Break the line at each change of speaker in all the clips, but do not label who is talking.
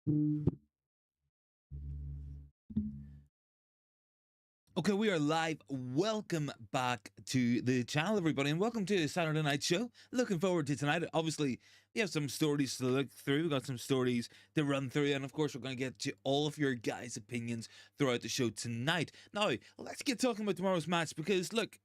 Okay, we are live. Welcome back to the channel, everybody, and welcome to the Saturday night show. Looking forward to tonight. Obviously, we have some stories to look through. We've got some stories to run through, and of course, we're going to get to all of your guys' opinions throughout the show tonight. Now, let's get talking about tomorrow's match because, look,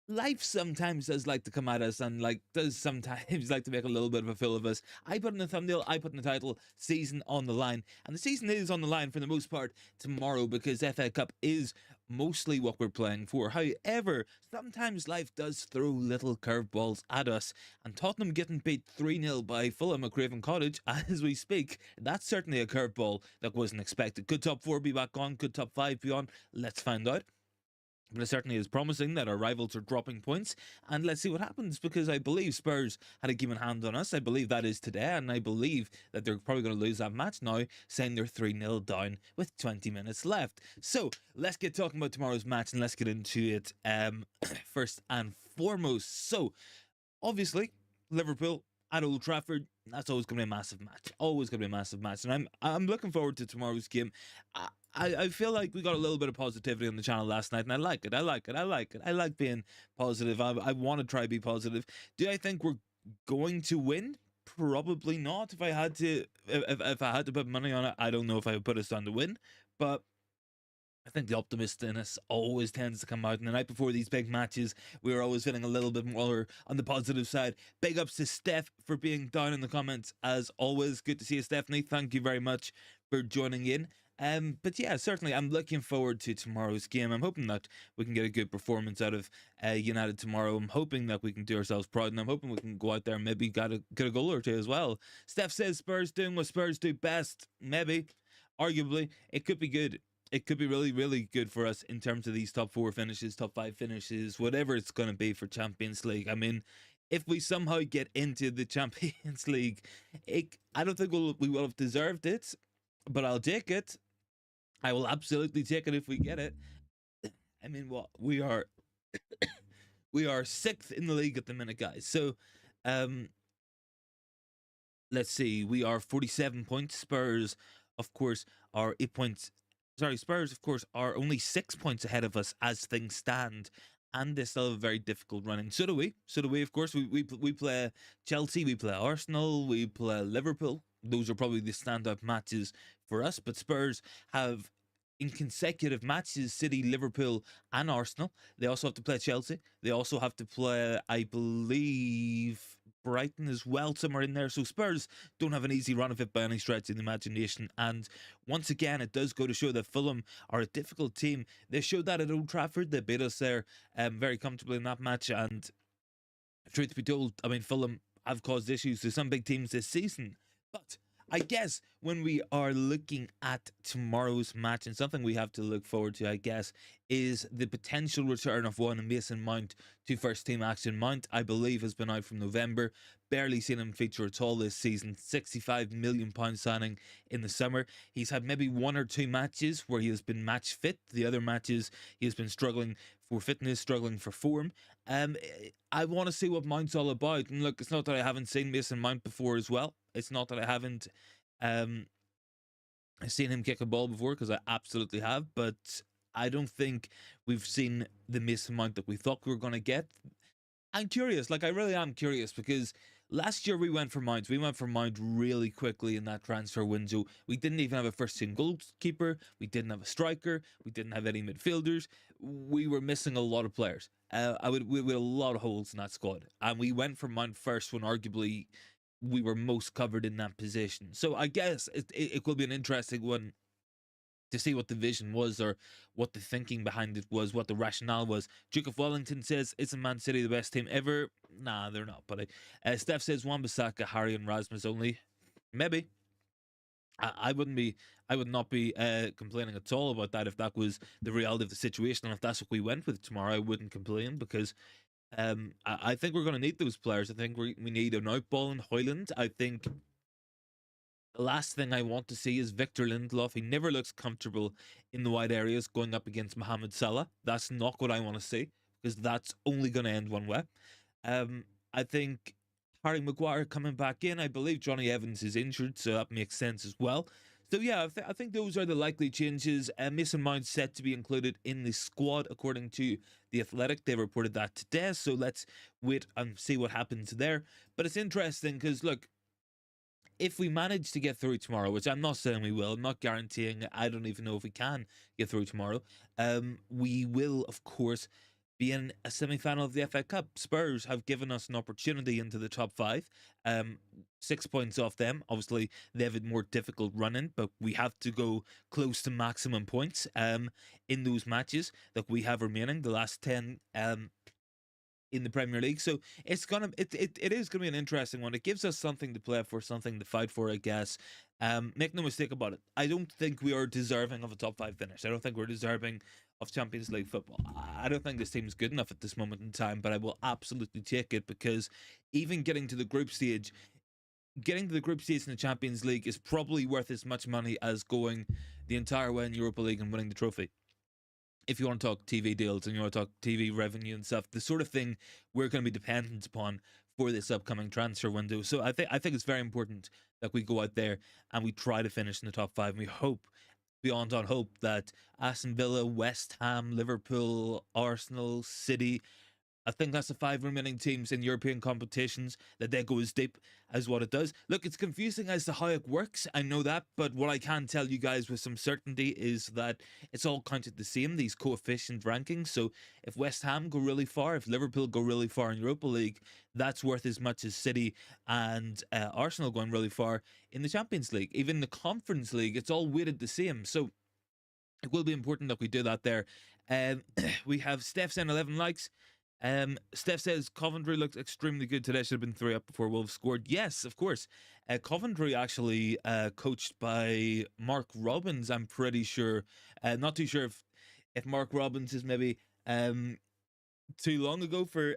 life sometimes does like to come at us and does sometimes like to make a little bit of a fool of us. I put in the thumbnail, I put in the title, season on the line, and the season is on the line for the most part tomorrow because FA Cup is mostly what we're playing for. However, sometimes life does throw little curveballs at us, and Tottenham getting beat 3-0 by Fulham at Craven Cottage as we speak, that's certainly a curveball that wasn't expected. Could top 4 be back on? Could top 5 be on? Let's find out. But it certainly is promising that our rivals are dropping points, and let's see what happens because I believe Spurs had a game in hand on us. I believe that is today, and I believe that they're probably going to lose that match now, saying they're 3-0 down with 20 minutes left. So let's get talking about tomorrow's match and let's get into it first and foremost. So obviously, Liverpool at Old Trafford, that's always going to be a massive match. Always going to be a massive match. And I'm looking forward to tomorrow's game. I feel like we got a little bit of positivity on the channel last night, and I like it. I like it. I like it. I like being positive. I want to try to be positive. Do I think we're going to win? Probably not. If I had to, if I had to put money on it, I don't know if I would put us on to win. But I think the optimist in us always tends to come out. And the night before these big matches, we were always feeling a little bit more on the positive side. Big ups to Steph for being down in the comments as always. Good to see you, Stephanie. Thank you very much for joining in. But yeah, certainly I'm looking forward to tomorrow's game. I'm hoping that we can get a good performance out of United tomorrow. I'm hoping that we can do ourselves proud, and I'm hoping we can go out there and maybe get a goal or two as well. Steph says Spurs doing what Spurs do best. Maybe, arguably, it could be good. It could be really, really good for us in terms of these top 4 finishes, top 5 finishes, whatever it's going to be for Champions League. I mean, if we somehow get into the Champions League, I don't think we will have deserved it, but I'll take it. I will absolutely take it if we get it. I mean, what we are, we are 6th in the league at the minute, guys. So, let's see, we are 47 points. Spurs, of course, are 8 points. Sorry, Spurs, of course, are only 6 points ahead of us as things stand. And they still have a very difficult running. So do we. So do we, of course. We play Chelsea, we play Arsenal, we play Liverpool. Those are probably the standout matches for us. But Spurs have, in consecutive matches, City, Liverpool, and Arsenal. They also have to play Chelsea. They also have to play, I believe, Brighton as well, somewhere in there. So Spurs don't have an easy run of it by any stretch of the imagination. And once again, it does go to show that Fulham are a difficult team. They showed that at Old Trafford. They beat us there very comfortably in that match. And truth be told, I mean, Fulham have caused issues to some big teams this season. But I guess when we are looking at tomorrow's match, and something we have to look forward to, I guess, is the potential return of one Mason Mount to first team action. Mount, I believe, has been out from November. Barely seen him feature at all this season. £65 million signing in the summer. He's had maybe 1 or 2 matches where he has been match fit. The other matches he has been struggling for fitness, struggling for form. I want to see what Mount's all about. And look, it's not that I haven't seen Mason Mount before as well. It's not that I haven't seen him kick a ball before, because I absolutely have. But I don't think we've seen the Mason Mount that we thought we were going to get. I'm curious. I really am curious, because last year we went for Mount. We went for Mount really quickly in that transfer window. We didn't even have a first team goalkeeper. We didn't have a striker. We didn't have any midfielders. We were missing a lot of players. We had a lot of holes in that squad. And we went for Mount first when arguably we were most covered in that position. So I guess it could be an interesting one to see what the vision was, or what the thinking behind it was, what the rationale was. Duke of Wellington says, isn't Man City the best team ever? Nah, they're not. But Steph says, Wan-Bissaka, Harry and Rasmus only. Maybe. I would not be complaining at all about that if that was the reality of the situation. And if that's what we went with tomorrow, I wouldn't complain, because I think we're going to need those players. I think we need an outball in Hoyland. I think the last thing I want to see is Victor Lindelof. He never looks comfortable in the wide areas going up against Mohamed Salah. That's not what I want to see, because that's only going to end one way. I think Harry Maguire coming back in. I believe Johnny Evans is injured, so that makes sense as well. So yeah, I think those are the likely changes. Mason Mount set to be included in the squad according to the Athletic. They reported that today, so let's wait and see what happens there. But it's interesting because look, if we manage to get through tomorrow, which I'm not saying we will, I'm not guaranteeing. I don't even know if we can get through tomorrow. We will, of course, be in a semi-final of the FA Cup. Spurs have given us an opportunity into the top five. 6 points off them. Obviously, they have a more difficult run-in, but we have to go close to maximum points in those matches that we have remaining. The last 10 in the Premier League. So it is gonna be an interesting one. It gives us something to play for, something to fight for, I guess. Make no mistake about it. I don't think we are deserving of a top five finish. I don't think we're deserving of Champions League football. I don't think this team is good enough at this moment in time, but I will absolutely take it because even getting to the group stage in the Champions League is probably worth as much money as going the entire way in Europa League and winning the trophy. If you want to talk TV deals and you want to talk TV revenue and stuff, the sort of thing we're going to be dependent upon for this upcoming transfer window. So I think it's very important that we go out there and we try to finish in the top five. And we hope, beyond on hope, that Aston Villa, West Ham, Liverpool, Arsenal, City, I think that's the five remaining teams in European competitions, that they go as deep as what it does. Look, it's confusing as to how it works, I know that, but what I can tell you guys with some certainty is that it's all counted the same, these coefficient rankings. So if West Ham go really far, if Liverpool go really far in Europa League, that's worth as much as City and Arsenal going really far in the Champions League. Even the Conference League, it's all weighted the same. So it will be important that we do that there. We have Steph saying 11 likes. Steph says Coventry looks extremely good today. Should have been 3 up before Wolves scored. Yes, of course. Coventry actually coached by Mark Robbins, I'm pretty sure. Not too sure if Mark Robbins is maybe too long ago for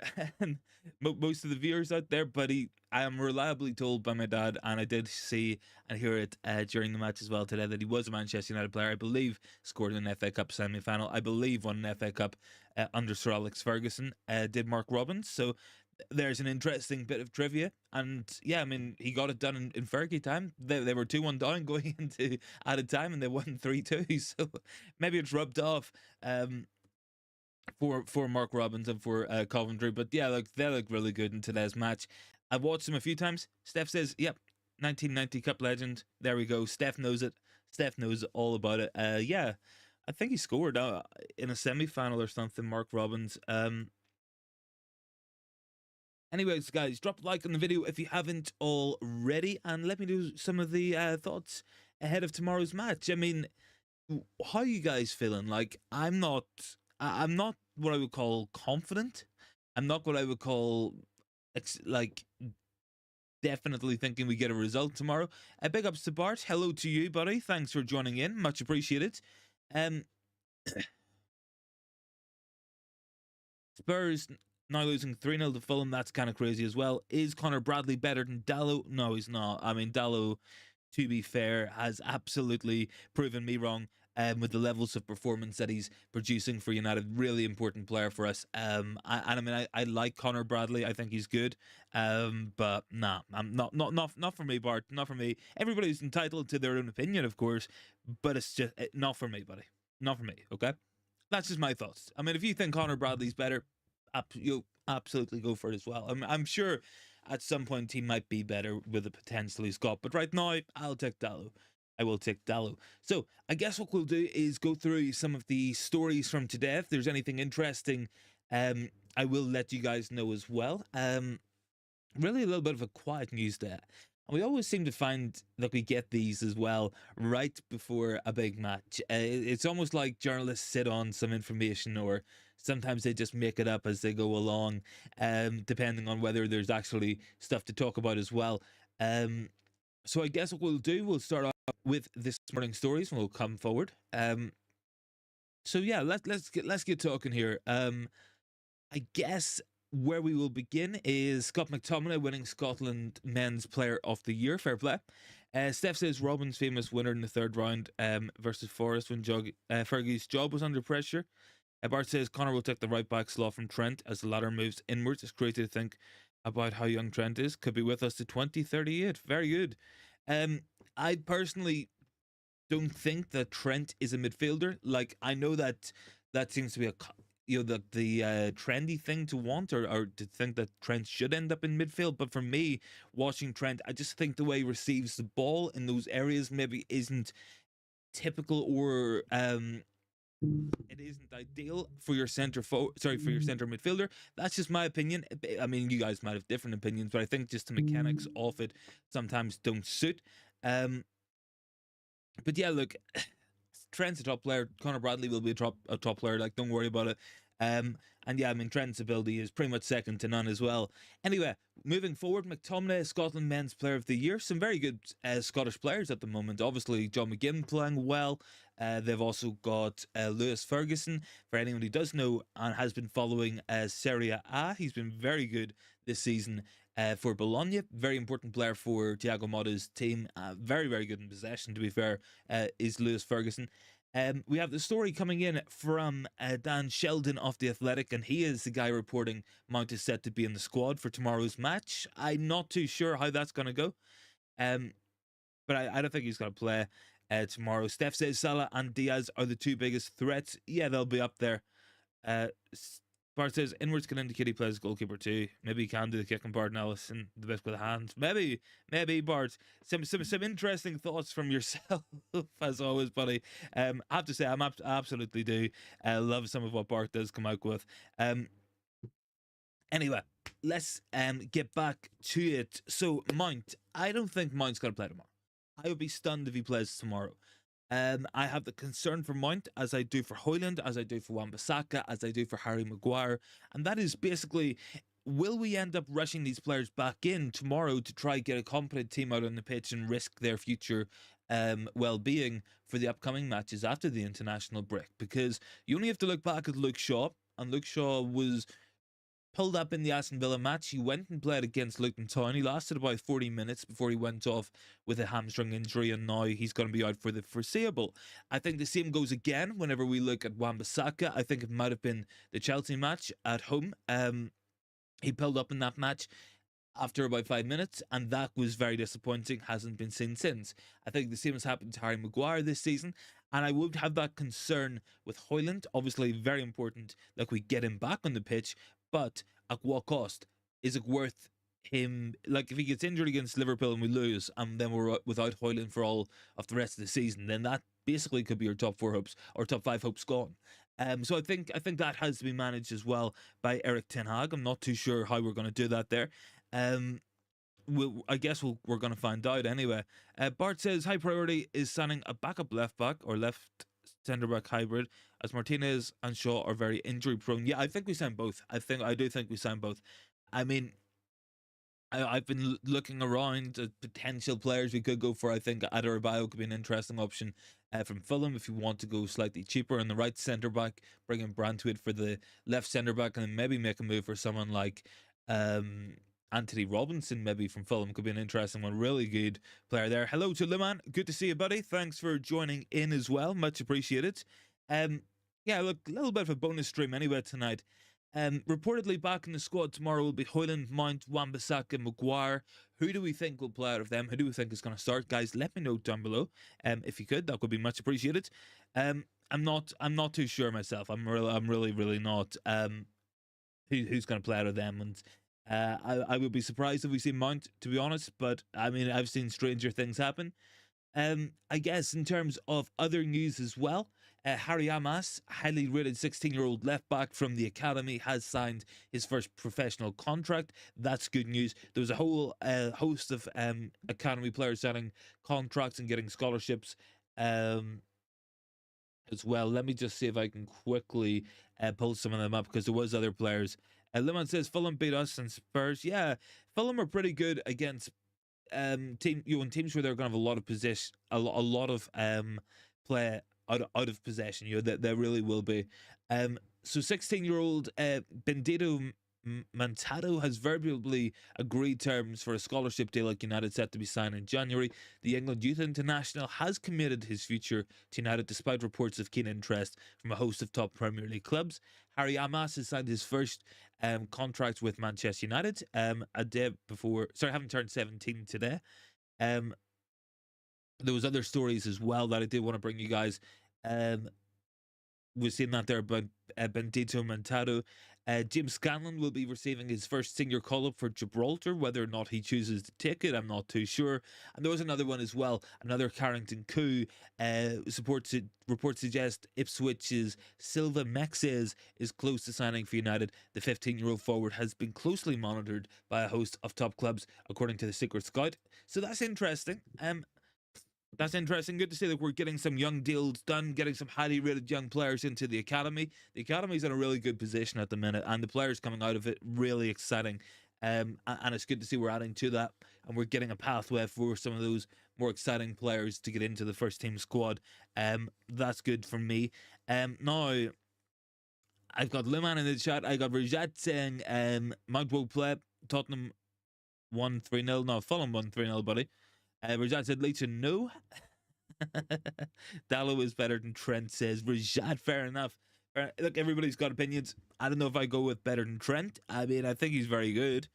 most of the viewers out there, but I am reliably told by my dad, and I did see and hear it during the match as well today, that he was a Manchester United player. I believe scored in an FA Cup semi-final. I believe won an FA Cup under Sir Alex Ferguson, did Mark Robbins. So there's an interesting bit of trivia. And yeah, I mean, he got it done in Fergie time. They were 2-1 down going into added time, and they won 3-2. So maybe it's rubbed off. For Mark Robbins and for Coventry. But yeah, look, they look really good in today's match. I've watched them a few times. Steph says, yep, 1990 Cup legend. There we go. Steph knows it. Steph knows all about it. Yeah, I think he scored in a semi-final or something, Mark Robbins. Anyways, guys, drop a like on the video if you haven't already, and let me do some of the thoughts ahead of tomorrow's match. I mean, how are you guys feeling? Like, I'm not what I would call confident. I'm not what I would call like definitely thinking we get a result tomorrow. Big ups to Bart. Hello to you, buddy. Thanks for joining in. Much appreciated. Spurs now losing 3-0 to Fulham. That's kind of crazy as well. Is Connor Bradley better than Dalot? No, he's not. I mean, Dalot, to be fair, has absolutely proven me wrong. With the levels of performance that he's producing for United, really important player for us. I like Connor Bradley. I think he's good. But nah, I'm not for me, Bart. Not for me. Everybody's entitled to their own opinion, of course, but it's just not for me, buddy. Not for me. Okay, that's just my thoughts. I mean, if you think Connor Bradley's better, you'll absolutely go for it as well. I'm sure at some point he might be better with the potential he's got, but right now I'll take Dalot. I will take Dalot. So I guess what we'll do is go through some of the stories from today. If there's anything interesting, I will let you guys know as well. Really a little bit of a quiet news day. And we always seem to find that we get these as well right before a big match. It's almost like journalists sit on some information, or sometimes they just make it up as they go along, depending on whether there's actually stuff to talk about as well. So I guess what we'll do, we'll start off with this morning's stories and we'll come forward. So yeah, let's get talking here. I guess where we will begin is Scott McTominay winning Scotland Men's Player of the Year. Fair play. Steph says Robin's famous winner in the third round versus Forest when Fergie's job was under pressure. Bart says Connor will take the right back slot from Trent as the latter moves inwards. It's crazy to think about how young Trent is. Could be with us to 2038. Very good. Um, I personally don't think that Trent is a midfielder. Like, I know that that seems to be the trendy thing to want, or to think that Trent should end up in midfield. But for me, watching Trent, I just think the way he receives the ball in those areas maybe isn't typical, or it isn't ideal for your for your center midfielder. That's just my opinion. I mean, you guys might have different opinions, but I think just the mechanics of it sometimes don't suit. Um, but yeah, look, Trent's a top player. Connor Bradley will be a top player. Like, don't worry about it. Um, and yeah, I mean, Trent's ability is pretty much second to none as well. Anyway, moving forward, McTominay, Scotland Men's Player of the Year. Some very good Scottish players at the moment. Obviously, John McGinn playing well. They've also got Lewis Ferguson. For anyone who does know and has been following Serie A, he's been very good this season for Bologna. Very important player for Thiago Motta's team. Very, very good in possession, to be fair, is Lewis Ferguson. We have the story coming in from Dan Sheldon of The Athletic, and he is the guy reporting Mount is set to be in the squad for tomorrow's match. I'm not too sure how that's going to go, um, but I don't think he's going to play tomorrow. Steph says Salah and Diaz are the two biggest threats. Yeah, they'll be up there. Uh, Bart says inwards can indicate he plays goalkeeper too. Maybe he can do the kicking part analysis and the best with the hands. Maybe Bart. Some interesting thoughts from yourself as always, buddy. I have to say I absolutely do love some of what Bart does come out with. Anyway, let's get back to it. So Mount, I don't think Mount's gonna play tomorrow. I would be stunned if he plays tomorrow. I have the concern for Mount, as I do for Hoyland, as I do for Wan-Bissaka, as I do for Harry Maguire, and that is basically, will we end up rushing these players back in tomorrow to try get a competent team out on the pitch and risk their future well-being for the upcoming matches after the international break? Because you only have to look back at Luke Shaw, and Luke Shaw was pulled up in the Aston Villa match. He went and played against Luton Town. He lasted about 40 minutes before he went off with a hamstring injury, and now he's going to be out for the foreseeable. I think the same goes again whenever we look at Wan-Bissaka. I think it might have been the Chelsea match at home. He pulled up in that match after about 5 minutes, and that was very disappointing. Hasn't been seen since. I think the same has happened to Harry Maguire this season, and I would have that concern with Hoyland. Obviously, very important that we get him back on the pitch, but at what cost? Is it worth him? Like, if he gets injured against Liverpool and we lose, and then we're without Hoyland for all of the rest of the season, then that basically could be our top four hopes or top five hopes gone. So I think that has to be managed as well by Eric Ten Hag. I'm not too sure how we're going to do that there. I guess we're going to find out anyway. Bart says high priority is signing a backup left back or left centre back hybrid, as Martinez and Shaw are very injury prone. Yeah, I think we sign both. I do think we sign both. I mean, I've been looking around at potential players we could go for. I think Adarabioyo could be an interesting option from Fulham if you want to go slightly cheaper on the right centre back. Bring in Brantwood for the left centre back, and then maybe make a move for someone like Anthony Robinson, maybe from Fulham. Could be an interesting one. Really good player there. Hello to Liman. Good to see you, buddy. Thanks for joining in as well. Much appreciated. Yeah, look, a little bit of a bonus stream anyway tonight. Reportedly back in the squad tomorrow will be Hoyland, Mount, Wan-Bissaka, Maguire. Who do we think will play out of them? Who do we think is going to start? Guys, let me know down below. If you could, that would be much appreciated. I'm not too sure myself. I'm really not. Who's going to play out of them? And I would be surprised if we see Mount, to be honest. But I mean, I've seen stranger things happen. I guess in terms of other news as well, Harry Amas, highly rated 16-year-old left back from the academy, has signed his first professional contract. That's good news. There was a whole host of academy players signing contracts and getting scholarships as well. Let me just see if I can quickly pull some of them up, because there was other players. Lemon says Fulham beat us and Spurs. Yeah, Fulham are pretty good against teams where they're going to have a lot of possession, a lot of play out of possession. There really will be. So 16-year-old Bendito Mantado has verbally agreed terms for a scholarship deal at United, set to be signed in January. The England Youth International has committed his future to United despite reports of keen interest from a host of top Premier League clubs. Harry Amas has signed his first contract with Manchester United a day before. Sorry, I haven't turned 17 today. Um, there was other stories as well that I did want to bring you guys. Um, we've seen that there about Bendito Montado. James Scanlon will be receiving his first senior call-up for Gibraltar. Whether or not he chooses to take it, I'm not too sure. And there was another one as well, another Carrington coup. Reports suggest Ipswich's Silva Mexes is close to signing for United. The 15-year-old forward has been closely monitored by a host of top clubs, according to the Secret Scout. So that's interesting. That's interesting. Good to see that we're getting some young deals done, getting some highly rated young players into the academy. The academy's in a really good position at the minute, and the players coming out of it really exciting. And it's good to see we're adding to that, and we're getting a pathway for some of those more exciting players to get into the first team squad. That's good for me. Now I've got Luman in the chat. I got Rajat saying, Mount will play. Tottenham 1-3-0. No, Fulham 1-3-0, buddy. Rajat said Leighton, no. Dallo is better than Trent, says Rajat. Fair enough. Look, everybody's got opinions. I don't know if I go with better than Trent. I mean, I think he's very good.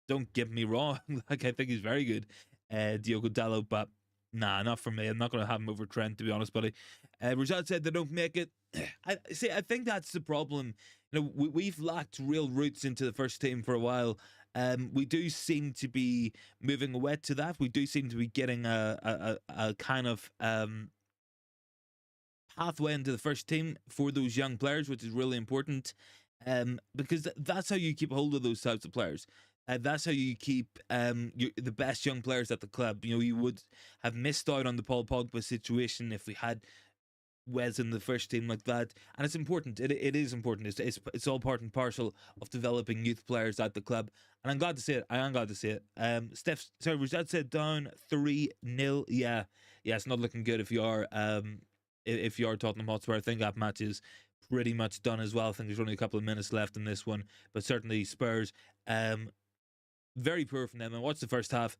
Don't get me wrong. Like, I think he's very good, Diogo Dallo, but nah, not for me. I'm not going to have him over Trent, to be honest, buddy. Rajat said they don't make it. I think that's the problem. You know, we've lacked real roots into the first team for a while. We do seem to be moving away to that. We do seem to be getting a kind of pathway into the first team for those young players, which is really important, because that's how you keep hold of those types of players. That's how you keep the best young players at the club. You know, you would have missed out on the Paul Pogba situation if we had Wes in the first team like that, and it's important. It is important. It's all part and parcel of developing youth players at the club, and I'm glad to see it. I am glad to see it. Sorry, was that said down 3-0? Yeah, it's not looking good if you are Tottenham Hotspur. I think that match is pretty much done as well. I think there's only a couple of minutes left in this one, but certainly Spurs, very poor from them. And what's the first half?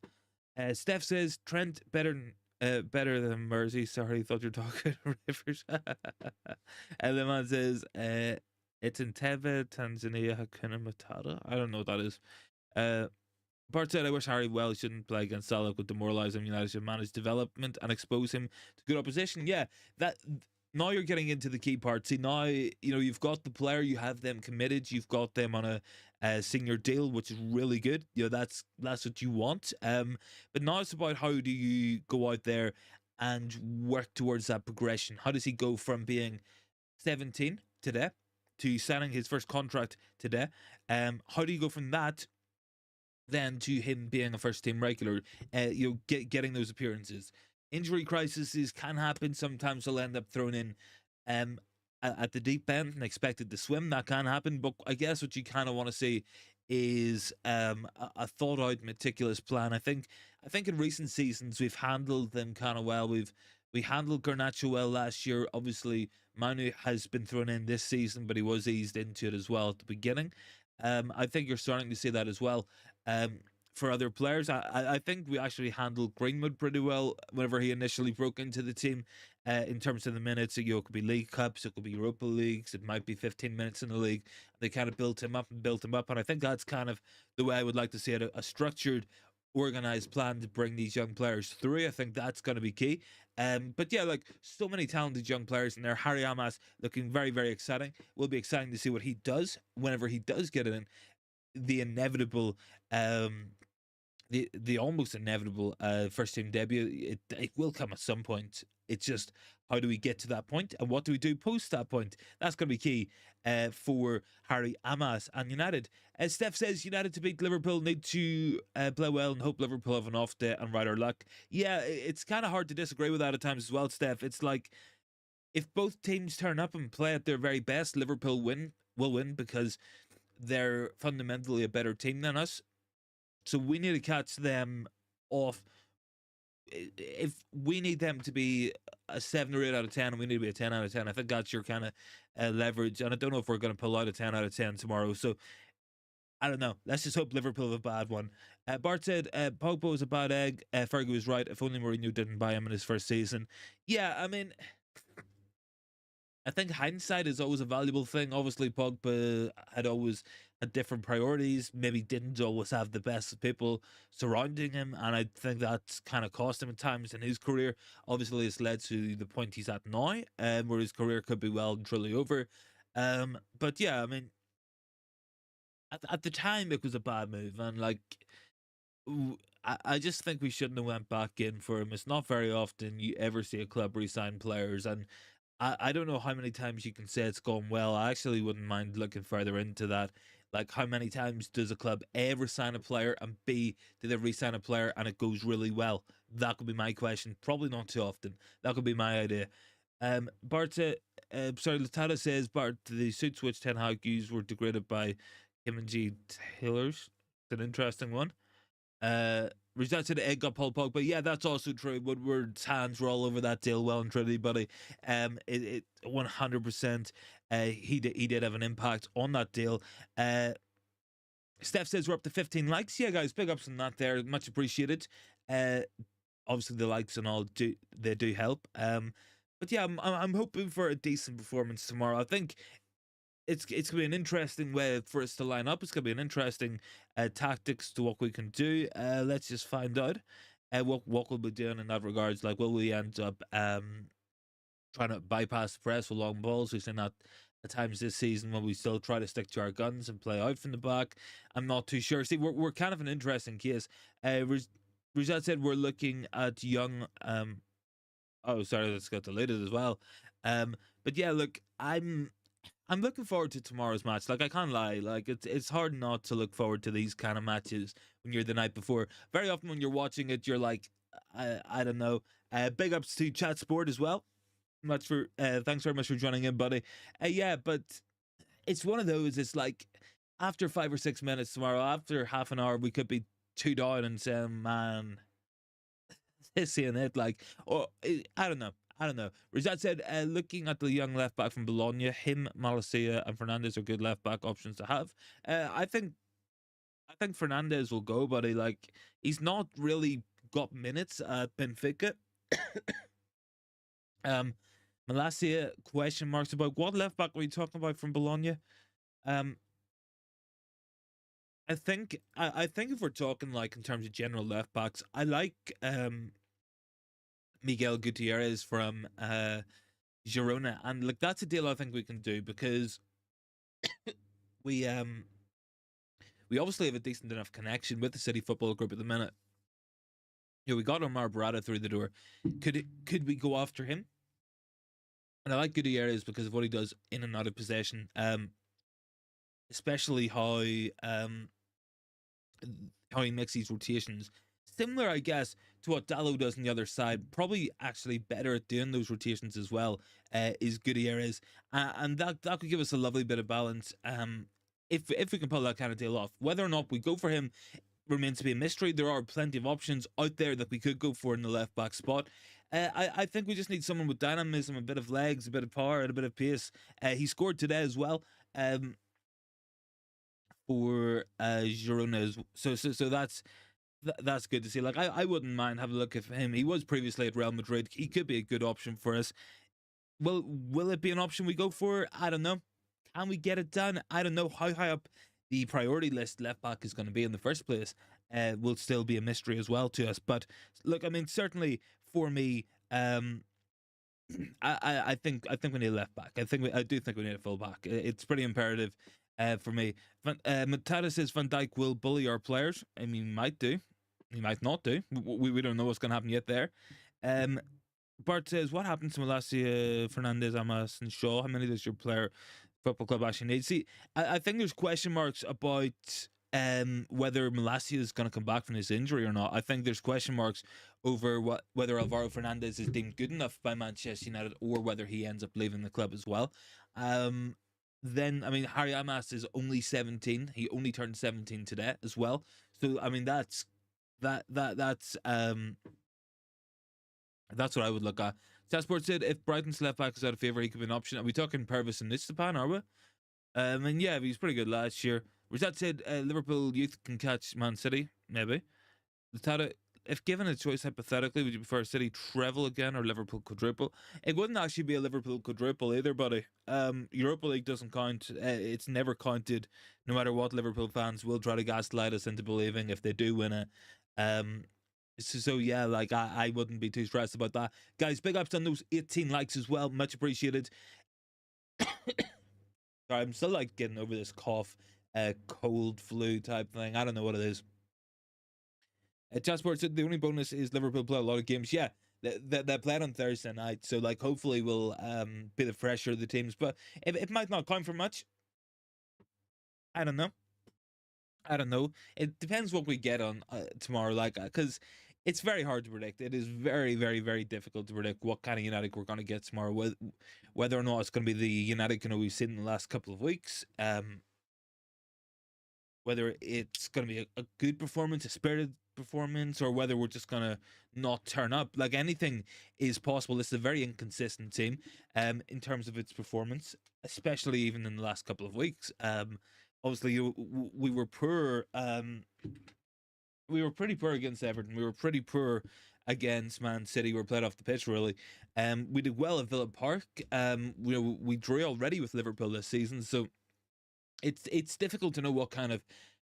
Steph says Trent better than Mersey. Sorry, thought you were talking Rivers. And the man says, it's in Teve, Tanzania, Hakuna Matata. I don't know what that is. Bart said, I wish Harry Wells shouldn't play against Salah, could demoralise him. United should manage development and expose him to good opposition. Yeah, that now you're getting into the key part. See, now, you know, you've got the player, you have them committed, you've got them on a senior deal, which is really good. You know, that's what you want. But now it's about how do you go out there and work towards that progression. How does he go from being 17 today to signing his first contract today? How do you go from that then to him being a first team regular? You know, getting those appearances. Injury crises can happen. Sometimes they'll end up thrown in at the deep end and expected to swim. That can happen. But I guess what you kind of want to see is a thought out, meticulous plan. I think in recent seasons we've handled them kind of well. We handled Garnacho well last year. Obviously, Manu has been thrown in this season, but he was eased into it as well at the beginning. I think you're starting to see that as well. For other players, I think we actually handled Greenwood pretty well whenever he initially broke into the team. In terms of the minutes, you know, it could be League Cups, it could be Europa Leagues, it might be 15 minutes in the league. They kind of built him up, and I think that's kind of the way I would like to see it, a structured, organised plan to bring these young players through. I think that's going to be key. But yeah, like, so many talented young players in there. Harry Amas looking very, very exciting. Will be exciting to see what he does whenever he does get it in. The inevitable, the almost inevitable first team debut. It will come at some point. It's just, how do we get to that point, and what do we do post that point? That's going to be key for Harry Amas and United. As Steph says, United to beat Liverpool need to play well and hope Liverpool have an off day and ride our luck. Yeah, it's kind of hard to disagree with that at times as well, Steph. It's like, if both teams turn up and play at their very best, Liverpool will win because they're fundamentally a better team than us. So we need to catch them off. If we need them to be a 7 or 8 out of 10, and we need to be a 10 out of 10, I think that's your kind of leverage. And I don't know if we're going to pull out a 10 out of 10 tomorrow. So I don't know. Let's just hope Liverpool have a bad one. Bart said, Pogba was a bad egg. Fergie was right. If only Mourinho didn't buy him in his first season. Yeah, I mean, I think hindsight is always a valuable thing. Obviously, Pogba had always had different priorities, maybe didn't always have the best people surrounding him, and I think that's kind of cost him at times in his career. Obviously, it's led to the point he's at now, where his career could be well and truly over. But yeah, I mean, at the time it was a bad move, and like I just think we shouldn't have went back in for him. It's not very often you ever see a club resign players, and I don't know how many times you can say it's gone well. I actually wouldn't mind looking further into that. Like, how many times does a club ever sign a player, and B, do they re-sign a player and it goes really well? That could be my question. Probably not too often. That could be my idea. Latada says, Bart, the suits which Ten Hag used were degraded by Kim and G Taylors. It's an interesting one. Results said Ed got Paul Pogba. Yeah, that's also true. Woodward's hands were all over that deal, well and truly, buddy. It 100%. He did have an impact on that deal. Steph says we're up to 15 likes. Yeah, guys, big ups on that there. Much appreciated. Obviously the likes and all do help. But yeah, I'm hoping for a decent performance tomorrow. I think it's gonna be an interesting way for us to line up. It's gonna be an interesting tactics to what we can do. Let's just find out what we'll be doing in that regards. Like, will we end up trying to bypass the press with long balls? We've seen that at times this season when we still try to stick to our guns and play out from the back. I'm not too sure. See, we're kind of an interesting case. Rizat said we're looking at young. Oh, sorry, that's got deleted as well. But yeah, look, I'm looking forward to tomorrow's match. Like, I can't lie. Like, it's hard not to look forward to these kind of matches when you're the night before. Very often when you're watching it, you're like, I don't know. Big ups to Chat Sport as well. Thanks very much for joining in, buddy. Yeah, but it's one of those. It's like after 5 or 6 minutes tomorrow, after half an hour, we could be two down and saying, man, seeing it. Like, I don't know. I don't know. Rizat said, looking at the young left back from Bologna, him, Malacia, and Fernandez are good left back options to have. I think Fernandez will go, but he's not really got minutes at Benfica. Malacia, question marks about what left back were you talking about from Bologna? I think if we're talking like in terms of general left backs, I like Miguel Gutierrez from Girona, and like that's a deal I think we can do because we obviously have a decent enough connection with the City Football Group at the minute. Yeah, we got Omar Barada through the door. Could we go after him? And I like Gutierrez because of what he does in and out of possession. Especially how he makes these rotations. Similar, I guess, to what Dallo does on the other side. Probably actually better at doing those rotations as well. Is Gutierrez, and that could give us a lovely bit of balance. If we can pull that kind of deal off, whether or not we go for him remains to be a mystery. There are plenty of options out there that we could go for in the left back spot. I think we just need someone with dynamism, a bit of legs, a bit of power, and a bit of pace. He scored today as well. For Girona, so that's good to see. Like, I wouldn't mind having a look at him. He was previously at Real Madrid. He could be a good option for us. Will it be an option we go for? I don't know. Can we get it done? I don't know how high up the priority list left back is going to be in the first place. Will still be a mystery as well to us. But look, I mean, certainly for me, I think we need a left back. I do think we need a full back. It's pretty imperative. For me, Matata says Van Dijk will bully our players. I mean, he might do. He might not do. We don't know what's going to happen yet there. Bart says, what happens to Malacia, Fernandez, Amas, and Shaw? How many does your football club actually need? See, I think there's question marks about whether Malacia is going to come back from his injury or not. I think there's question marks over whether Alvaro Fernandez is deemed good enough by Manchester United or whether he ends up leaving the club as well. Then, I mean, Harry Amas is only 17. He only turned 17 today as well. So, I mean, that's what I would look at. Stasport said if Brighton's left back is out of favour, he could be an option. Are we talking Purvis and Nistapan, are we? And yeah, he was pretty good last year. Rosette said Liverpool youth can catch Man City, maybe. if given a choice hypothetically, would you prefer City treble again or Liverpool quadruple? It wouldn't actually be a Liverpool quadruple either, buddy. Europa League doesn't count. It's never counted. No matter what, Liverpool fans will try to gaslight us into believing if they do win it. Um, so yeah, like I wouldn't be too stressed about that, guys. Big ups on those 18 likes as well, much appreciated. Sorry, I'm still like getting over this cough, cold flu type thing. I don't know what it is. Jasper said the only bonus is Liverpool play a lot of games. Yeah, they played on Thursday night, so like hopefully we'll be the fresher of the teams, but it might not count for much. I don't know. I don't know. It depends what we get on tomorrow, like because it's very hard to predict. It is very, very, very difficult to predict what kind of United we're going to get tomorrow. Whether or not it's going to be the United we've seen in the last couple of weeks. Whether it's going to be a good performance, a spirited performance, or whether we're just going to not turn up. Like anything is possible. This is a very inconsistent team in terms of its performance, especially even in the last couple of weeks. Obviously, we were poor. We were pretty poor against Everton. We were pretty poor against Man City. We were played off the pitch, really. We did well at Villa Park. We drew already with Liverpool this season, so it's difficult to know what kind of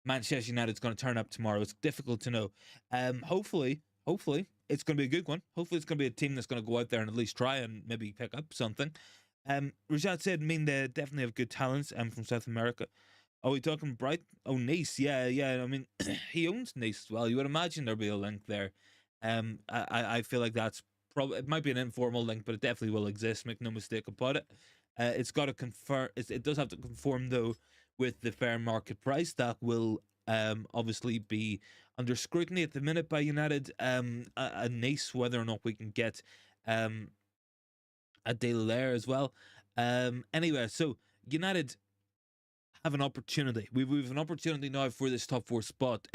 Manchester United's going to turn up tomorrow. It's difficult to know. Hopefully it's going to be a good one. Hopefully it's going to be a team that's going to go out there and at least try and maybe pick up something. Rashad said, they definitely have good talents. From South America. Oh, we talking Bright? Oh, Nice. Yeah. I mean, he owns Nice as well. You would imagine there'd be a link there. I feel like that's probably, it might be an informal link, but it definitely will exist. Make no mistake about it. It's got to confirm. It does have to conform though with the fair market price that will obviously be under scrutiny at the minute by United. A Nice, whether or not we can get a deal there as well. Anyway, so United have an opportunity. We've an opportunity now for this top four spot.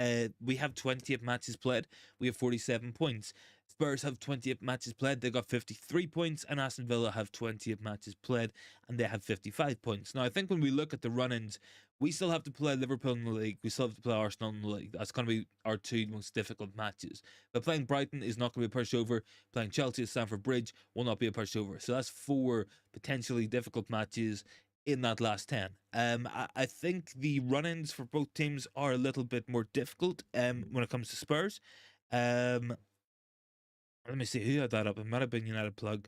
We have 20 matches played. We have 47 points. Spurs have 20 matches played. They got 53 points, and Aston Villa have 20 matches played, and they have 55 points. Now, I think when we look at the run-ins, we still have to play Liverpool in the league. We still have to play Arsenal in the league. That's going to be our two most difficult matches. But playing Brighton is not going to be a pushover. Playing Chelsea at Stamford Bridge will not be a pushover. So that's four potentially difficult matches in that last 10. I think the run-ins for both teams are a little bit more difficult when it comes to Spurs. Let me see who had that up. It might have been United Plug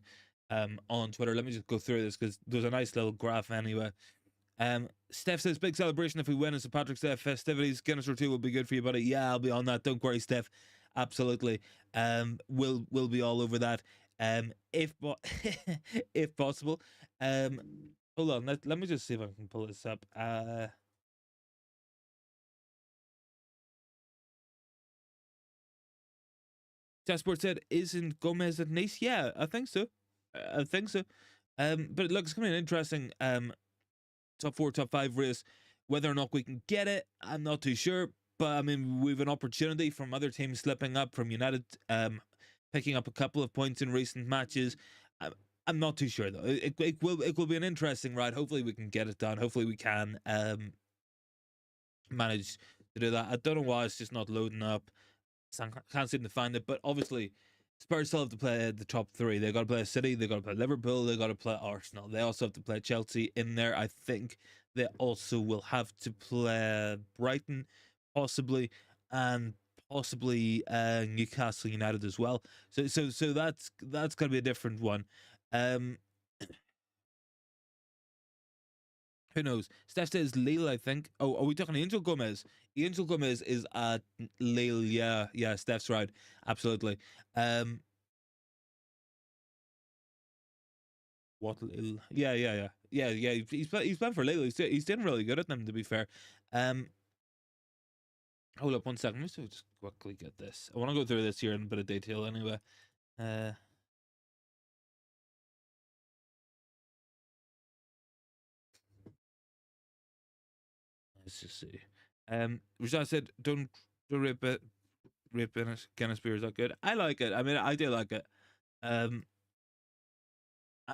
on Twitter. Let me just go through this because there's a nice little graph anyway. Steph says, big celebration if we win in St. Patrick's Day festivities. Guinness or two will be good for you, buddy. Yeah, I'll be on that. Don't worry, Steph. Absolutely. We'll be all over that. If if possible. Hold on. Let me just see if I can pull this up. Jasper said, isn't Gomez at Nice? Yeah, I think so. I think so. But look, it's going to be an interesting top four, top five race. Whether or not we can get it, I'm not too sure. But I mean, we've an opportunity from other teams slipping up, from United picking up a couple of points in recent matches. I'm not too sure though. It will be an interesting ride. Hopefully we can get it done. Hopefully we can manage to do that. I don't know why it's just not loading up. Can't seem to find it, but obviously Spurs still have to play the top three. They got to play City, they got to play Liverpool, they got to play Arsenal. They also have to play Chelsea in there. I think they also will have to play Brighton, possibly, and possibly Newcastle United as well. So that's gonna be a different one. Who knows? Steph says Lille, I think. Oh, are we talking Angel Gomez? Angel Gomez is at Lille. Yeah. Steph's right. Absolutely. What Lille? Yeah. He's playing for Lille. He's doing really good at them, to be fair. Hold up 1 second. Let me just quickly get this. I want to go through this here in a bit of detail anyway. Let's just see. Rashad said, "Don't rip it, Guinness beer is that good." I like it. I mean, I do like it. I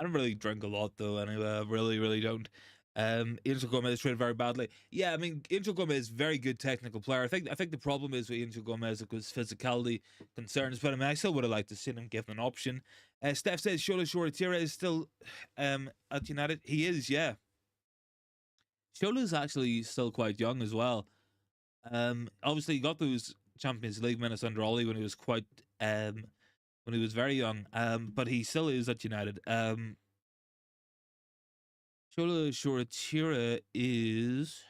don't really drink a lot though. Anyway, I really don't. Angel Gomez treated very badly. Yeah, I mean Angel Gomez is a very good technical player. I think the problem is with Angel Gomez was physicality concerns, but I mean I still would have liked to see him given an option. Steph says Shola Shoretira is still at United. He is, yeah. Shola's actually still quite young as well. Obviously he got those Champions League minutes under Ollie when he was very young. But he still is at United. Shola Shoretira is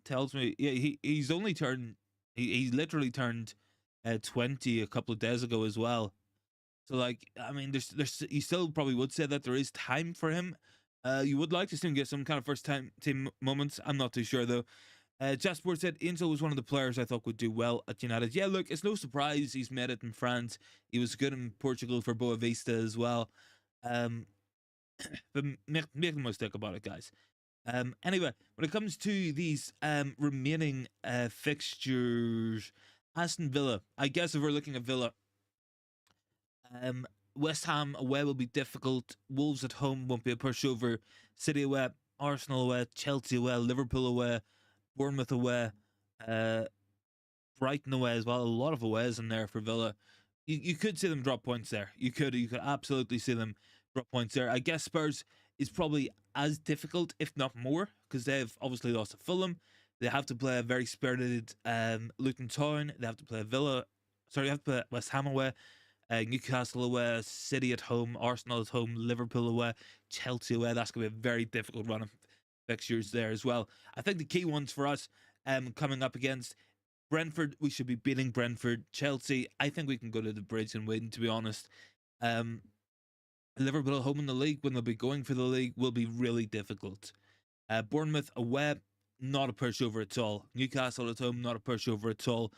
tells me, yeah, he's only turned he literally turned 20 a couple of days ago as well. So like, I mean, there's you still probably would say that there is time for him. You would like to see him get some kind of first time team moments. I'm not too sure though. Jasper said Angel was one of the players I thought would do well at United. Yeah, look, it's no surprise he's made it in France. He was good in Portugal for Boa Vista as well. Um, but make no mistake about it, guys. Anyway, when it comes to these remaining fixtures, Aston Villa. I guess if we're looking at Villa, um, West Ham away will be difficult. Wolves at home won't be a pushover. City away, Arsenal away, Chelsea away, Liverpool away, Bournemouth away, uh, Brighton away as well. A lot of aways in there for Villa. You could see them drop points there. You could absolutely see them drop points there. I guess Spurs is probably as difficult, if not more, because they've obviously lost to Fulham. They have to play a very spirited Luton Town. They have to play Villa. Sorry, they have to play West Ham away. Newcastle away, City at home, Arsenal at home, Liverpool away, Chelsea away. That's going to be a very difficult run of fixtures there as well. I think the key ones for us coming up against Brentford, we should be beating Brentford. Chelsea, I think we can go to the bridge and win, to be honest. Liverpool at home in the league, when they'll be going for the league, will be really difficult. Bournemouth away, not a pushover at all. Newcastle at home, not a pushover at all.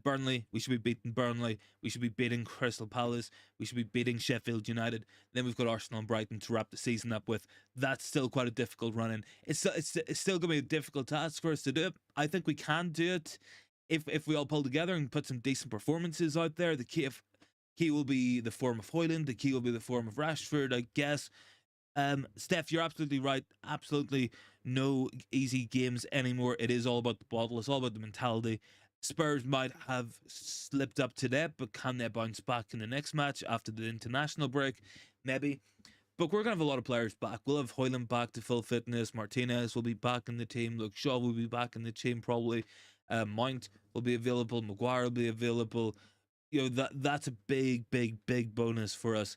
Burnley, we should be beating Burnley. We should be beating Crystal Palace. We should be beating Sheffield United. Then we've got Arsenal and Brighton to wrap the season up with. That's still quite a difficult run in. It's still going to be a difficult task for us to do it. I think we can do it if we all pull together and put some decent performances out there. The key will be the form of Højlund. The key will be the form of Rashford, I guess. Steph, you're absolutely right. Absolutely no easy games anymore. It is all about the bottle. It's all about the mentality. Spurs might have slipped up today, but can they bounce back in the next match after the international break? Maybe. But we're going to have a lot of players back. We'll have Højlund back to full fitness. Martinez will be back in the team. Luke Shaw will be back in the team probably. Mount will be available. Maguire will be available. You know, that's a big bonus for us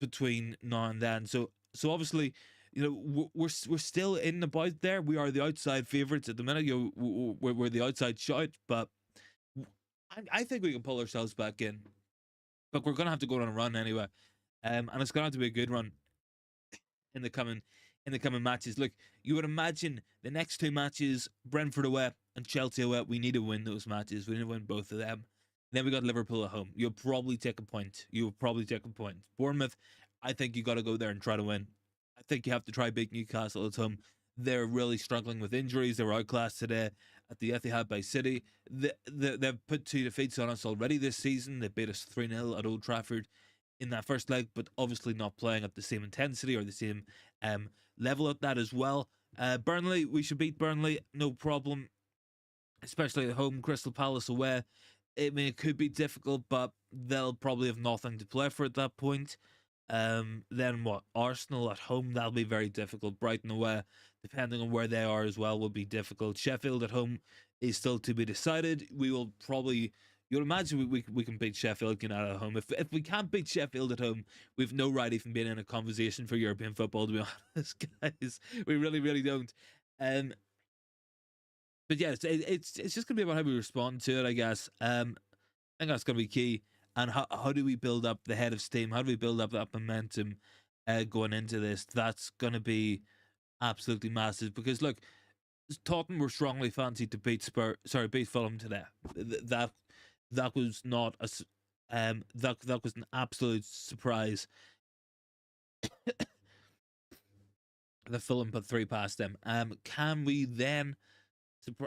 between now and then. So obviously, you know, we're still in about there. We are the outside favourites at the minute. You know, we're the outside shout, but I think we can pull ourselves back in. But we're gonna have to go on a run anyway, and it's gonna have to be a good run in the coming matches. Look, you would imagine the next two matches, Brentford away and Chelsea away, we need to win those matches. We need to win both of them. Then we got Liverpool at home. You'll probably take a point. Bournemouth, I think you got to go there and try to win. I think you have to try beat Newcastle at home. They're really struggling with injuries. They were outclassed today at the Etihad by City. They've put 2 defeats on us already this season. They beat us 3-0 at Old Trafford in that first leg, but obviously not playing at the same intensity or the same level at that as well. Burnley, we should beat Burnley, no problem, especially at home. Crystal Palace away, I mean, it could be difficult, but they'll probably have nothing to play for at that point. Then what? Arsenal at home, that'll be very difficult. Brighton away, depending on where they are as well, will be difficult. Sheffield at home is still to be decided. We will probably, you'll imagine we can beat Sheffield United at home. If we can't beat Sheffield at home, we've no right even being in a conversation for European football, to be honest, guys. We really don't. But yeah, it's just gonna be about how we respond to it, I guess. I think that's gonna be key. And how do we build up the head of steam? How do we build up that momentum going into this? That's gonna be absolutely massive. Because look, Tottenham were strongly fancied to beat beat Fulham today. That was not that was an absolute surprise. The Fulham put 3 past them. Can we then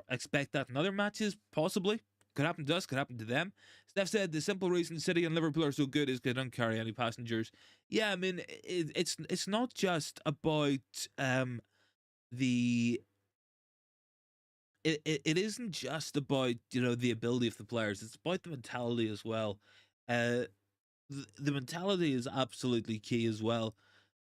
expect that in other matches? Possibly. Could happen to us, could happen to them. Steph said the simple reason City and Liverpool are so good is they don't carry any passengers. Yeah, I mean, it's not just about the it isn't just about, the ability of the players. It's about the mentality as well. Uh, the mentality is absolutely key as well.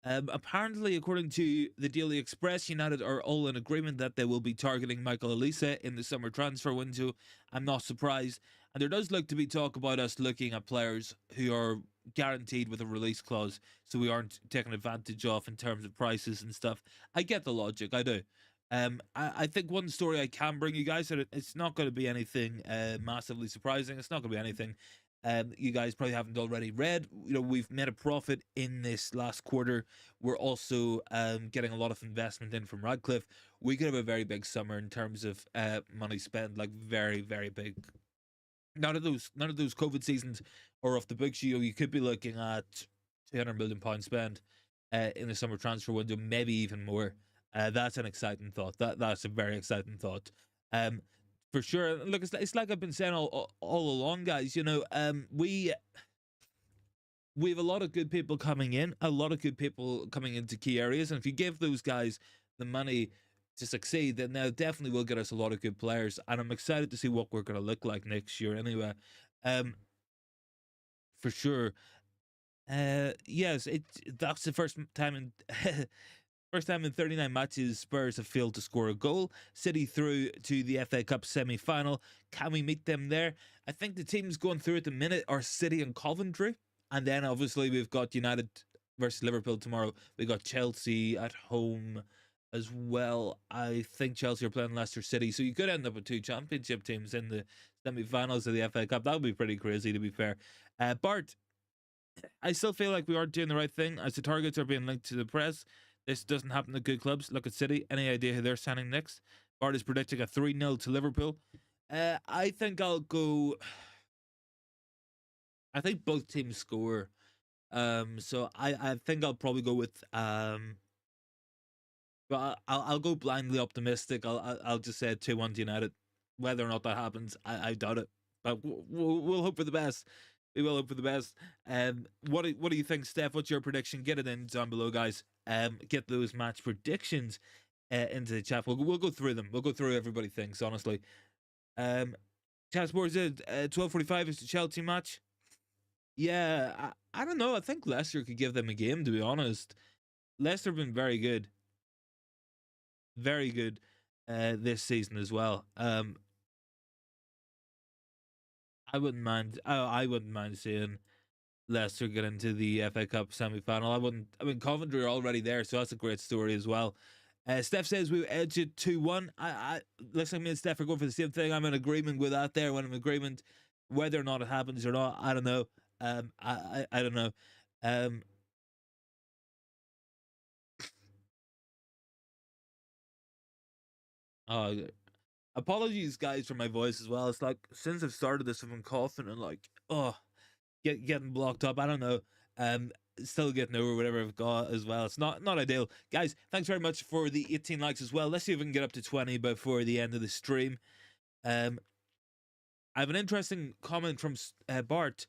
Apparently, according to the Daily Express, United are all in agreement that they will be targeting Michael Olise in the summer transfer window. I'm not surprised. And there does look to be talk about us looking at players who are guaranteed with a release clause, so we aren't taken advantage of in terms of prices and stuff. I get the logic, I do. I think one story I can bring you guys, that it's not going to be anything massively surprising. It's not going to be anything you guys probably haven't already read. We've made a profit in this last quarter. We're also getting a lot of investment in from Radcliffe. We could have a very big summer in terms of money spent, like very, very big. None of those COVID seasons are off the books. You could be looking at £200 million spent in the summer transfer window, maybe even more. That's an exciting thought. That's a very exciting thought. For sure. Look, it's like I've been saying all along, guys. We have a lot of good people coming in, a lot of good people coming into key areas, and if you give those guys the money to succeed, then they definitely will get us a lot of good players. And I'm excited to see what we're going to look like next year. Anyway, um, for sure. Yes, that's the first time in first time in 39 matches Spurs have failed to score a goal. City through to the FA Cup semi-final. Can we meet them there? I think the teams going through at the minute are City and Coventry, and then obviously we've got United versus Liverpool tomorrow. We got Chelsea at home as well. I think Chelsea are playing Leicester City, so you could end up with two championship teams in the semi-finals of the FA Cup. That would be pretty crazy, to be fair. Bart, I still feel like we aren't doing the right thing as the targets are being linked to the press. This doesn't happen to good clubs. Look at City. Any idea who they're signing next? Bart is predicting a 3-0 to Liverpool. I think I'll go. I think both teams score. So I think I'll probably go with but I'll go blindly optimistic. I'll just say 2-1 to United. Whether or not that happens, I doubt it. But we'll hope for the best. We will hope for the best. What do you think, Steph? What's your prediction? Get it in down below, guys. Get those match predictions into the chat. We'll go through them. We'll go through everybody thinks, honestly. Chat Sports 12:45 is the Chelsea match. Yeah, I don't know. I think Leicester could give them a game, to be honest. Leicester have been very good this season as well. I wouldn't mind. I wouldn't mind seeing Leicester get into the FA Cup semi-final. I wouldn't. I mean, Coventry are already there, so that's a great story as well. Steph says we edge it 2-1. I listen. Me and Steph are going for the same thing. I'm in agreement with that. There, when I'm in agreement, whether or not it happens or not, I don't know. I don't know. Oh, apologies, guys, for my voice as well. It's like since I've started this, I've been coughing and like, getting blocked up. I don't know. Still getting over whatever I've got as well. It's not ideal, guys. Thanks very much for the 18 likes as well. Let's see if we can get up to 20 before the end of the stream. I have an interesting comment from Bart.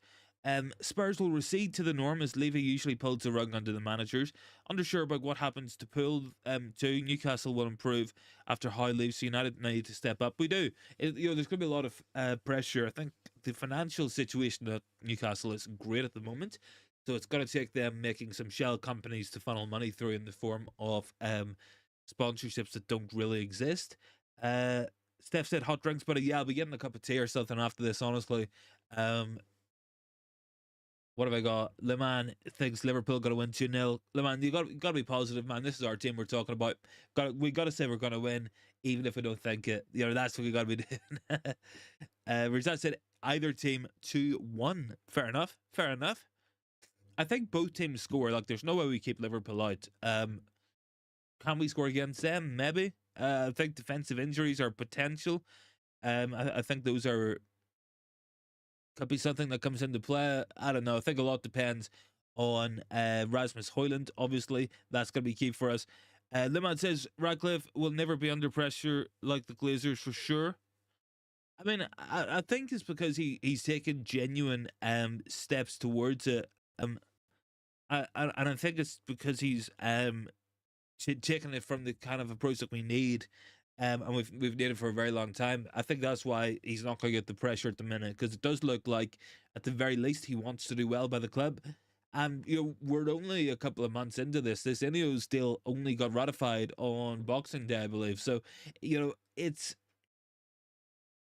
Spurs will recede to the norm as Levy usually pulls the rug under the managers. Unsure about what happens to Poole too. Newcastle will improve after Howe leaves, so United need to step up. We do. There's going to be a lot of pressure. I think the financial situation at Newcastle is great at the moment, so it's going to take them making some shell companies to funnel money through in the form of sponsorships that don't really exist. Steph said hot drinks, but yeah, I'll be getting a cup of tea or something after this, honestly. What have I got? Le Man thinks Liverpool got to win 2-0. Le Man, you got to be positive, man. This is our team we're talking about. We got to say we're going to win, even if we don't think it. That's what we got to be doing. Rizat said either team 2-1. Fair enough. Fair enough. I think both teams score. Like, there's no way we keep Liverpool out. Can we score against them? Maybe. I think defensive injuries are potential. I think those could be something that comes into play. I don't know. I think a lot depends on Rasmus Højlund. Obviously, that's going to be key for us. Liman says Radcliffe will never be under pressure like the Glazers for sure. I mean, I think it's because he's taken genuine steps towards it. Um, and I think it's because he's taking it from the kind of approach that we need. And we've needed for a very long time. I think that's why he's not going to get the pressure at the minute, because it does look like, at the very least, he wants to do well by the club. And we're only a couple of months into this. This Ineos deal only got ratified on Boxing Day, I believe. So, it's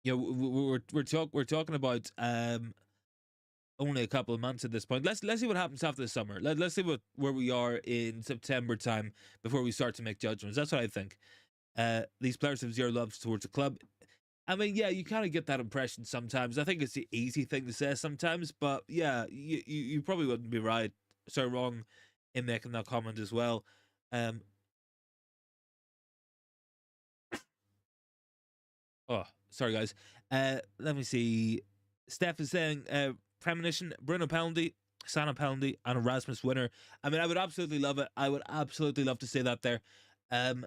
we're talking about only a couple of months at this point. Let's see what happens after the summer. Let's see where we are in September time before we start to make judgments. That's what I think. These players have zero love towards the club. I mean, yeah, you kind of get that impression sometimes. I think it's the easy thing to say sometimes, but yeah, you probably wouldn't be wrong in making that comment as well. Um, oh, sorry guys. Let me see. Steph is saying, premonition, Bruno penalty, Sana penalty, and Erasmus winner. I mean, I would absolutely love it. I would absolutely love to say that there. Um,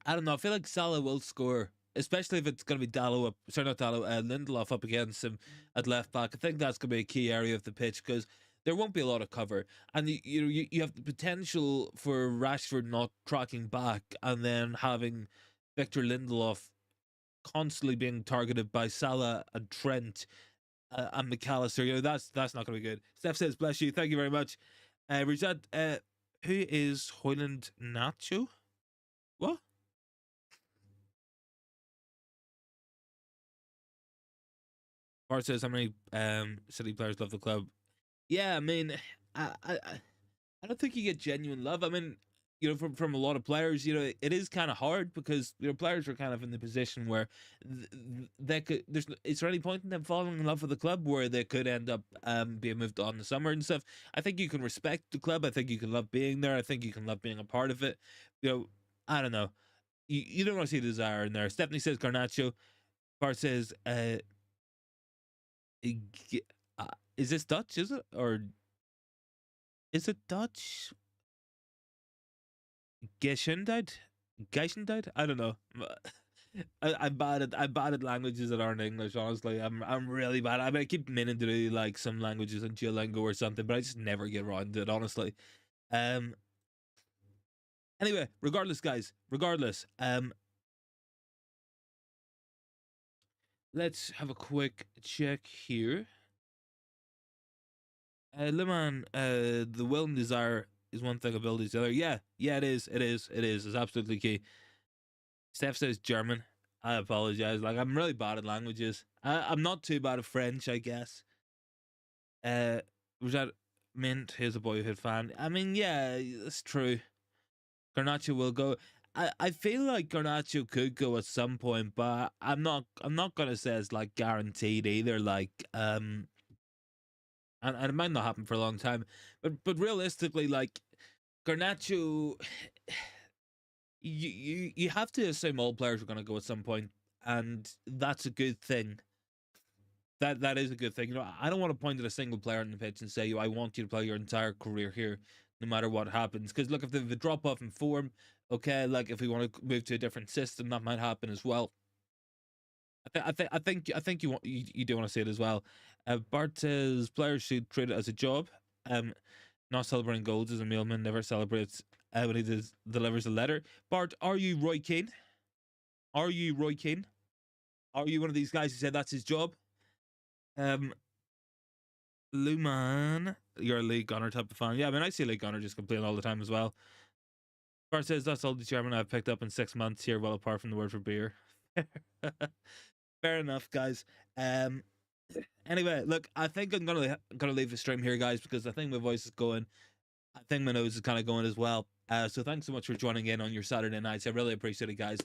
I don't know. I feel like Salah will score, especially if it's going to be Dallo up. Sorry, not Dallo. Lindelof up against him at left back. I think that's going to be a key area of the pitch, because there won't be a lot of cover, and you have the potential for Rashford not tracking back, and then having Victor Lindelof constantly being targeted by Salah and Trent and McAllister. That's not going to be good. Steph says, "Bless you, thank you very much." Rajad, who is Hoyland Nacho? What? Bart says, how many City players love the club? Yeah, I mean, I don't think you get genuine love. I mean, from a lot of players, it is kind of hard, because players are kind of in the position where they could. Is there any point in them falling in love with the club where they could end up being moved on in the summer and stuff? I think you can respect the club. I think you can love being there. I think you can love being a part of it. I don't know. You don't want to see the desire in there. Stephanie says Garnacho. Bart says, is this Dutch? Is it, or is it Dutch? Geishendheid? Geishendheid? I don't know. I'm bad at languages that aren't English. Honestly, I'm really bad. I mean, I keep meaning to do like some languages in Duolingo or something, but I just never get around to it. Honestly. Um. Anyway, regardless, guys. Regardless. Let's have a quick check here. Liman, the will and desire is one thing, ability is the other. Yeah, it is. It's absolutely key. Steph says German. I apologize. Like, I'm really bad at languages. I'm not too bad at French, I guess. Was that Mint? Here's a boyhood fan. I mean, yeah, that's true. Garnacho will go. I feel like Garnacho could go at some point, but I'm not gonna say it's like guaranteed either. Like, and it might not happen for a long time. But realistically, like, Garnacho, you have to assume all players are going to go at some point, and that's a good thing. That is a good thing. I don't want to point at a single player on the pitch and say, I want you to play your entire career here, no matter what happens. Because look, if they have a drop off in form, okay, like if we want to move to a different system, that might happen as well. I think you do want to see it as well. Bart says players should treat it as a job. Not celebrating goals as a mailman never celebrates when he delivers a letter. Bart, are you Roy Keane? Are you Roy Keane? Are you one of these guys who said that's his job? Luman, you're a League Gunner type of fan. Yeah, I mean, I see League Gunner just complain all the time as well. Bart says that's all the German I've picked up in 6 months here, well apart from the word for beer. Fair enough, guys. Anyway, look, I think I'm gonna leave the stream here, guys, because I think my voice is going. I think my nose is kind of going as well. So thanks so much for joining in on your Saturday nights. I really appreciate it, guys.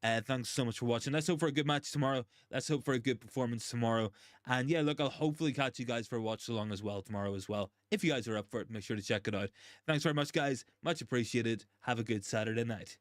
Thanks so much for watching. Let's hope for a good match tomorrow. Let's hope for a good performance tomorrow. And yeah, look, I'll hopefully catch you guys for a watch along as well tomorrow as well. If you guys are up for it, make sure to check it out. Thanks very much, guys. Much appreciated. Have a good Saturday night.